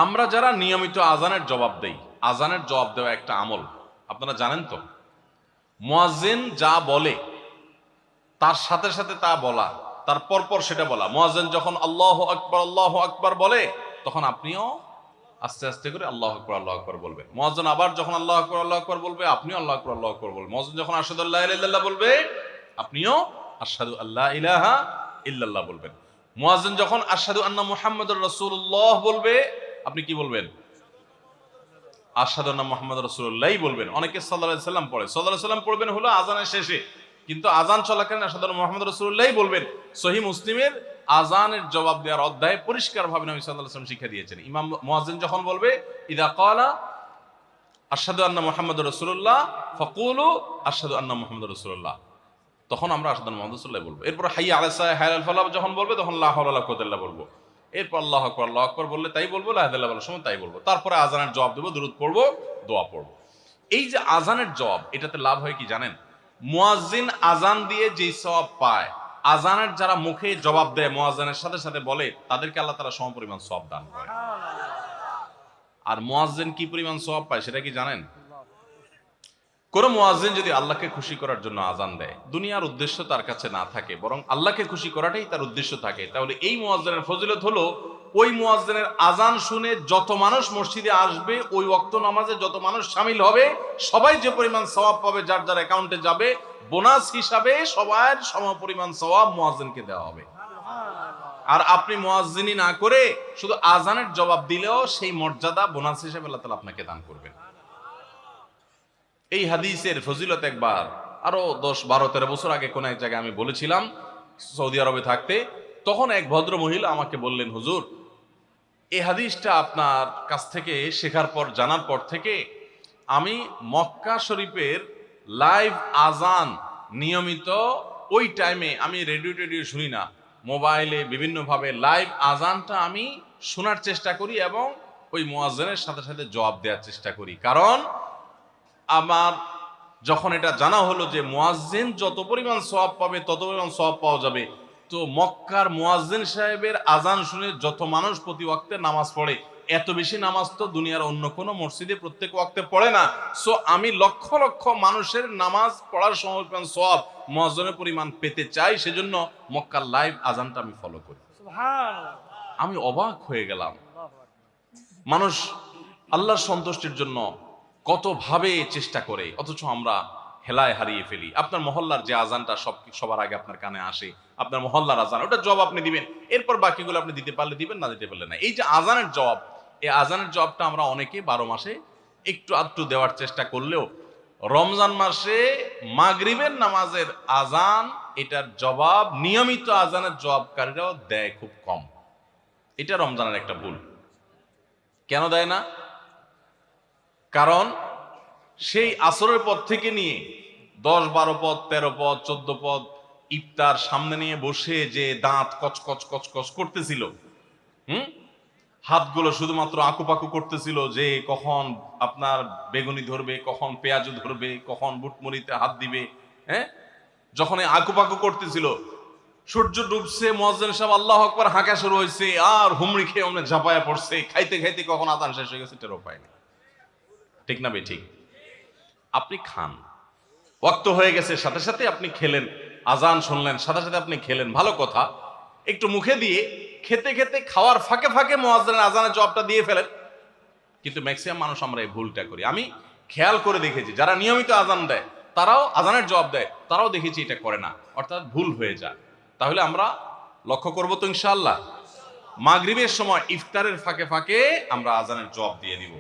আমরা যারা নিয়মিত আজানের জবাব দেই, আজানের জবাব দেওয়া একটা আমল, আপনারা জানেন তো। মুয়াজ্জিন যা বলে তার সাথে সাথে তা বলা, তার পরপর সেটা বলা। মুয়াজ্জিন যখন আল্লাহু আকবার বলে, তখন আপনিও আস্তে আস্তে করে আল্লাহু আকবার বলবেন। মুয়াজ্জিন আবার যখন আল্লাহু আকবার বলবে, আপনিও আল্লাহু আকবার বলবেন। মুয়াজ্জিন যখন আশহাদু আল্লা ইলাহা ইল্লাল্লাহ বলবে, আপনিও আশহাদু আল্লা ইলাহা ইল্লাল্লাহ বলবেন। মুয়াজ্জিন যখন আশহাদু আন্না মুহাম্মাদুর রাসূলুল্লাহ বলবে, আপনি কি বলবেন? আশহাদু আন্না মুহাম্মাদুর রাসূলুল্লাহই বলবেন। অনেকে সাল্লাল্লাহু আলাইহি সাল্লাম পড়ে, সাল্লাল্লাহু আলাইহি সাল্লাম পড়বেন হলো আযানের শেষে, কিন্তু আযান চলাকালীন আশহাদু আন্না মুহাম্মাদুর রাসূলুল্লাহই বলবেন। সহিহ মুসলিমের আযানের জবাব দেওয়ার অধ্যায়ে পরিষ্কারভাবে নবী সাল্লাল্লাহু আলাইহি ওয়াসাল্লাম শিক্ষা দিয়েছেন। ইমাম মুয়াজ্জিন যখন বলবে ইযা ক্বালা আশহাদু আন্না মুহাম্মাদুর রাসূলুল্লাহ ফাকুলু আশহাদু আন্না মুহাম্মাদুর রাসূলুল্লাহ, তখন আমরা আশহাদু আন্না মুহাম্মাদুর রাসূলুল্লাহ বলবো। এরপর হাইয়া আলাস সালাহ হাইয়া আল ফালাহ যখন বলবে, তখন লা হাওলা ওয়ালা কুওয়াতা ইল্লা বলবো। এরপর আল্লাহু আকবার বললে তাই বলবো, লা ইলাহা ইল্লাল্লাহ বলার সময় তাই বলবো। তারপরে আযানের জবাব দেব, দুরূদ পড়বো, দোয়া পড়বো। এই যে আযানের জবাব, এটাতে লাভ হয় কি জানেন? মুয়াজ্জিন আযান দিয়ে যেই সওয়াব পায়, আযানের যারা মুখে জবাব দেয়, মুয়াজ্জিনের সাথে সাথে বলে, তাদেরকে আল্লাহ তাআলা সমপরিমাণ সওয়াব দান করে। আর মুয়াজ্জিন কি পরিমাণ সওয়াব পায় সেটা কি জানেন? কোন মুয়াজ্জিন যদি আল্লাহকে খুশি করার জন্য আযান দেয়, দুনিয়ার উদ্দেশ্য তার কাছে না থাকে, বরং আল্লাহকে খুশি করাটাই তার উদ্দেশ্য থাকে, তাহলে এই মুয়াজ্জিনের ফজিলত হলো ওই মুয়াজ্জিনের আযান শুনে যত মানুষ মসজিদে আসবে, ওই ওয়াক্ত নামাজে যত মানুষ শামিল হবে, সবাই যে পরিমাণ সওয়াব পাবে, যার যার অ্যাকাউন্টে যাবে, বোনাস হিসাবে সবার সমপরিমাণ সওয়াব মুয়াজ্জিনকে দেওয়া হবে। আর আপনি মুয়াজ্জিনি না করে শুধু আযানের জবাব দিলেও সেই মর্যাদা বোনাস হিসেবে আল্লাহ তাআলা আপনাকে দান করবেন। এই হাদিসের ফজিলত একবার আরো 10-12-13 বছর আগে কোন এক জায়গায় আমি বলেছিলাম, সৌদি আরবে থাকতে। তখন এক ভদ্র মহিলা আমাকে বললেন, হুজুর, এই হাদিসটা আপনার কাছ থেকে শেখার পর, জানার পর থেকে আমি মক্কা শরীফের লাইভ আজান নিয়মিত ওই টাইমে, আমি রেডিও শুনি না, মোবাইলে বিভিন্নভাবে লাইভ আজানটা আমি শোনার চেষ্টা করি এবং ওই মুয়াজ্জিনের সাথে সাথে জবাব দেওয়ার চেষ্টা করি। কারণ আমার যখন এটা জানা হলো যে মুয়াজ্জিন যত পরিমাণ সওয়াব পাবে তত পরিমাণ সওয়াব পাওয়া যাবে, তো মক্কার মুয়াজ্জিন সাহেবের আজান শুনে যত মানুষ প্রতি ওয়াক্তে নামাজ পড়ে, এত বেশি নামাজ তো দুনিয়ার অন্য কোনো মসজিদে প্রত্যেক ওয়াক্তে পড়ে না। সো আমি লক্ষ লক্ষ মানুষের নামাজ পড়ার সময় সওয়াব মুয়াজ্জিনের পরিমাণ পেতে চাই, সেজন্য মক্কার লাইভ আজানটা আমি ফলো করি। আমি অবাক হয়ে গেলাম, মানুষ আল্লাহর সন্তুষ্টির জন্য কত ভাবে চেষ্টা করে, অথচ আমরা হেলায় হারিয়ে ফেলি। আপনার মহল্লার যে আজানটা সবার আগে আপনার কানে আসে, আপনার মহল্লার আজান, ওটা জবাব আপনি দিবেন, এরপর বাকিগুলো আপনি দিতে পারলে দিবেন, না দিতে পারলে না। এই যে আজানের জবাব, এই আজানের জবাবটা আমরা অনেকে 12 মাসে একটু আধটু দেওয়ার চেষ্টা করলেও রমজান মাসে মাগরিবের নামাজের আজান, এটার জবাব নিয়মিত আজানের জবাবকারীরাও দেয় খুব কম। এটা রমজানের একটা ভুল। কেন দেয় না? কারণ সেই আসরের পর থেকে নিয়ে 10-12 পদ, 13 পদ, 14 পদ ইফতার সামনে নিয়ে বসে যে দাঁত কচকচ কচকচ করতেছিল, হাতগুলো শুধুমাত্র আকুপাকু করতেছিল যে কখন আপনার বেগুনি ধরবে, কখন পেঁয়াজু ধরবে, কখন বুটমরিতে হাত দিবে। যখন আকুপাকু করতেছিল, সূর্য ডুবছে, মুয়াজ্জিন সাহেব আল্লাহু আকবার হাঁকা শুরু হয়েছে, আর হুমড়ি খেয়ে অমনে ঝাঁপায়া পড়ছে, খাইতে খাইতে কখন আজান শেষ হয়ে গেছে টেরও পায়নি। ঠিক না ঠিক? আপনি খান, ওয়াক্ত হয়ে গেছে, সাথে সাথে আপনি খেলেন, আজান শুনলেন, সাথে সাথে আপনি খেলেন, ভালো কথা। একটু মুখে দিয়ে খেতে খেতে, খাওয়ার ফাঁকে ফাঁকে মুয়াজ্জিনের আজানের জবাবটা দিয়ে ফেলেন। কিন্তু ম্যাক্সিমাম মানুষ আমরা এই ভুলটা করি। আমি খেয়াল করে দেখেছি, যারা নিয়মিত আজান দেয়, তারাও আজানের জবাব দেয়, তারাও দেখেছি এটা করে না, অর্থাৎ ভুল হয়ে যায়। তাহলে আমরা লক্ষ্য করবো তো ইনশাআল্লাহ, মাগরিবের সময় ইফতারের ফাঁকে ফাঁকে আমরা আজানের জবাব দিয়ে দিব।